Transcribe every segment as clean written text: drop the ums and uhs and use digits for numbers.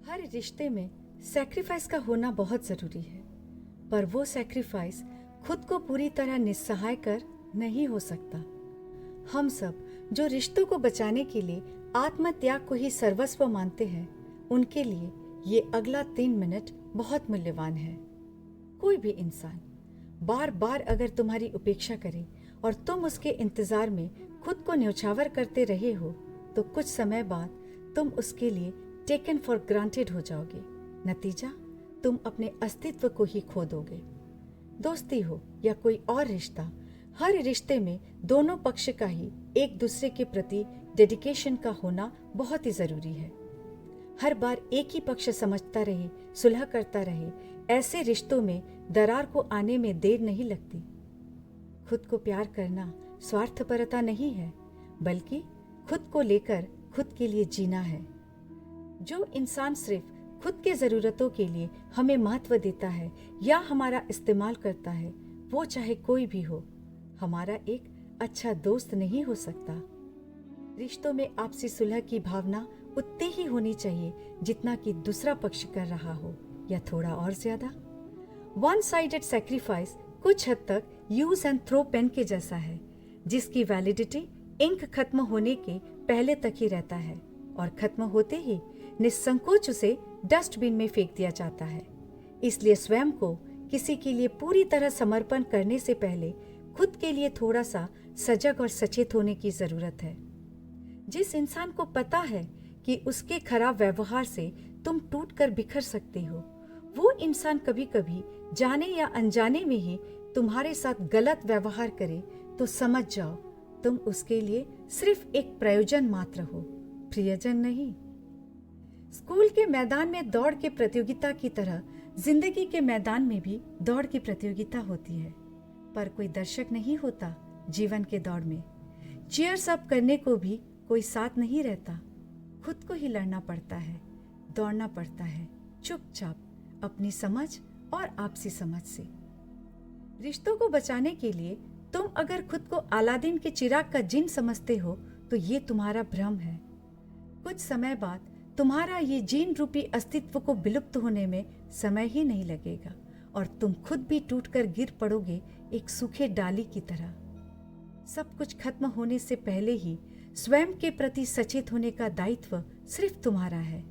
हर रिश्ते में सैक्रिफाइस का होना बहुत ज़रूरी है, पर वो सैक्रिफाइस खुद को पूरी तरह निस्सहाय कर नहीं हो सकता। हम सब जो रिश्तों को बचाने के लिए आत्मत्याग को ही सर्वस्व मानते हैं, उनके लिए ये अगला 3 मिनट बहुत मूल्यवान है। कोई भी इंसान बार बार अगर तुम्हारी उपेक्षा करे और तुम उसके इंतज़ार में खुद को न्यौछावर करते रहे हो, तो कुछ समय बाद तुम उसके लिए टेकन फॉर ग्रांटेड हो जाओगे। नतीजा, तुम अपने अस्तित्व को ही खो दोगे। दोस्ती हो या कोई और रिश्ता, हर रिश्ते में दोनों पक्ष का ही एक दूसरे के प्रति डेडिकेशन का होना बहुत ही ज़रूरी है। हर बार एक ही पक्ष समझता रहे, सुलह करता रहे, ऐसे रिश्तों में दरार को आने में देर नहीं लगती। खुद को प्यार करना स्वार्थपरता नहीं है, बल्कि खुद को लेकर खुद के लिए जीना है। जो इंसान सिर्फ खुद के ज़रूरतों के लिए हमें महत्व देता है या हमारा इस्तेमाल करता है, वो चाहे कोई भी हो, हमारा एक अच्छा दोस्त नहीं हो सकता। रिश्तों में आपसी सुलह की भावना उतनी ही होनी चाहिए जितना कि दूसरा पक्ष कर रहा हो, या थोड़ा और ज्यादा। वन साइडेड सैक्रिफाइस कुछ हद तक यूज एंड थ्रो पेन के जैसा है, जिसकी वैलिडिटी इंक खत्म होने के पहले तक ही रहता है और खत्म होते ही निस्संकोच उसे डस्टबिन में फेंक दिया जाता है। इसलिए स्वयं को किसी के लिए पूरी तरह समर्पण करने से पहले खुद के लिए थोड़ा सा सजग और सचेत होने की जरूरत है। जिस इंसान को पता है कि उसके खराब व्यवहार से तुम टूट कर बिखर सकते हो, वो इंसान कभी कभी जाने या अनजाने में ही तुम्हारे साथ गलत व्यवहार करे, तो समझ जाओ तुम उसके लिए सिर्फ एक प्रयोजन मात्र हो, प्रियजन नहीं। स्कूल के मैदान में दौड़ के प्रतियोगिता की तरह जिंदगी के मैदान में भी दौड़ की प्रतियोगिता होती है, पर कोई दर्शक नहीं होता जीवन के दौड़ में। चीयर्स अप करने को भी कोई साथ नहीं रहता। खुद को ही लड़ना पड़ता है, दौड़ना पड़ता है, चुपचाप अपनी समझ और आपसी समझ से। रिश्तों को बचाने के लिए तुम अगर खुद को अलादीन के चिराग का जिन समझते हो, तो ये तुम्हारा भ्रम है। कुछ समय बाद तुम्हारा ये जीन रूपी अस्तित्व को विलुप्त होने में समय ही नहीं लगेगा और तुम खुद भी टूटकर गिर पड़ोगे एक सूखे डाली की तरह। सब कुछ खत्म होने से पहले ही स्वयं के प्रति सचेत होने का दायित्व सिर्फ तुम्हारा है।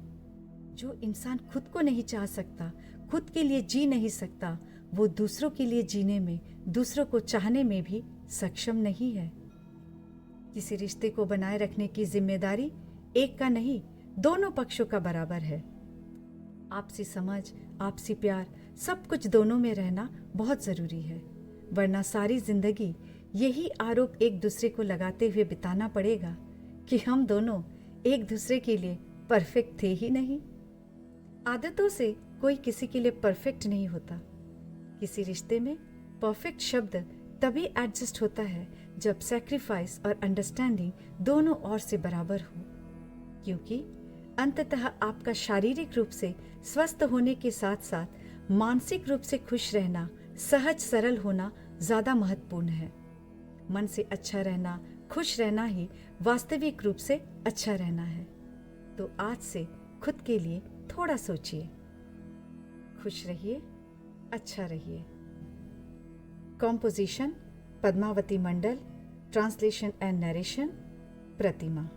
जो इंसान खुद को नहीं चाह सकता, खुद के लिए जी नहीं सकता, वो दूसरों के लिए जीने में, दूसरों को चाहने में भी सक्षम नहीं है। किसी रिश्ते को बनाए रखने की जिम्मेदारी एक का नहीं, दोनों पक्षों का बराबर है। आपसी समझ, आपसी प्यार, सब कुछ दोनों में रहना बहुत जरूरी है, वरना सारी जिंदगी यही आरोप एक दूसरे को लगाते हुए बिताना पड़ेगा कि हम दोनों एक दूसरे के लिए परफेक्ट थे ही नहीं। आदतों से कोई किसी के लिए परफेक्ट नहीं होता। किसी रिश्ते में परफेक्ट शब्द तभी एडजस्ट होता है जब सैक्रिफाइस और अंडरस्टैंडिंग दोनों ओर से बराबर हो, क्योंकि अंततः आपका शारीरिक रूप से स्वस्थ होने के साथ साथ मानसिक रूप से खुश रहना, सहज सरल होना ज्यादा महत्वपूर्ण है। मन से अच्छा रहना, खुश रहना ही वास्तविक रूप से अच्छा रहना है। तो आज से खुद के लिए थोड़ा सोचिए। खुश रहिए, अच्छा रहिए। Composition Padmavati Mandal, translation and narration Pratima.